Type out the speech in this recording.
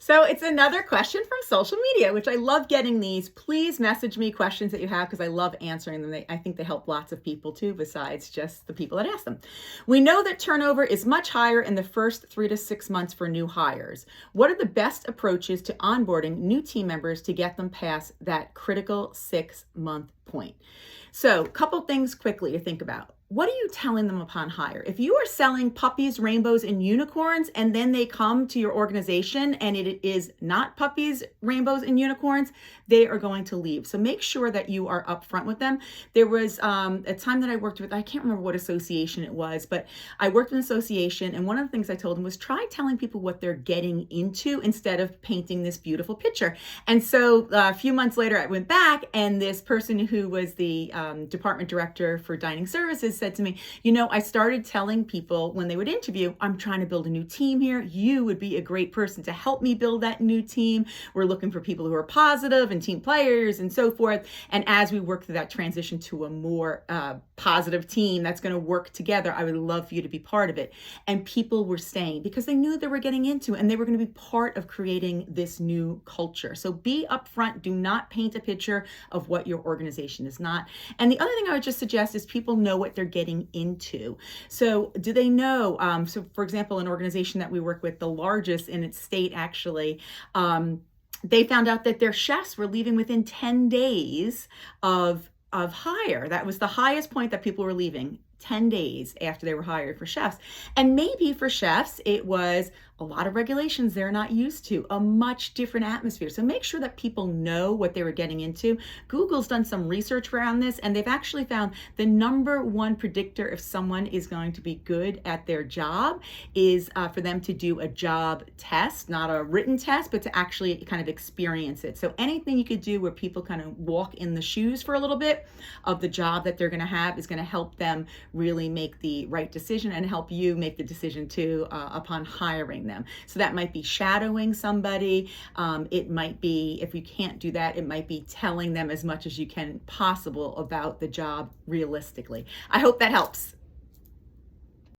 So it's another question from social media, which I love getting these. Please message me questions that you have because I love answering them. I think they help lots of people too, besides just the people that ask them. We know that turnover is much higher in the first 3 to 6 months for new hires. What are the best approaches to onboarding new team members to get them past that critical 6 month point? So, a couple things quickly to think about. What are you telling them upon hire? If you are selling puppies, rainbows, and unicorns, and then they come to your organization and it is not puppies, rainbows, and unicorns, they are going to leave. So make sure that you are upfront with them. There was a time that I worked with, I can't remember what association it was, but I worked in an association, and one of the things I told them was try telling people what they're getting into instead of painting this beautiful picture. And so a few months later, I went back, and this person who was the department director for dining services said to me, I started telling people when they would interview, I'm trying to build a new team here. You would be a great person to help me build that new team. We're looking for people who are positive and team players and so forth. And as we work through that transition to a more positive team that's going to work together, I would love for you to be part of it. And people were staying because they knew they were getting into and they were going to be part of creating this new culture. So be upfront. Do not paint a picture of what your organization is not. And the other thing I would just suggest is people know what they're getting into. So do they know? So for example, an organization that we work with, the largest in its state actually, they found out that their chefs were leaving within 10 days of hire. That was the highest point that people were leaving. 10 days after they were hired for chefs. And maybe for chefs, it was a lot of regulations they're not used to, a much different atmosphere. So make sure that people know what they were getting into. Google's done some research around this, and they've actually found the number one predictor if someone is going to be good at their job is for them to do a job test, not a written test, but to actually kind of experience it. So anything you could do where people kind of walk in the shoes for a little bit of the job that they're going to have is going to help them really make the right decision and help you make the decision too upon hiring them. So that might be shadowing somebody. It might be, if you can't do that, it might be telling them as much as you can possible about the job realistically. I hope that helps.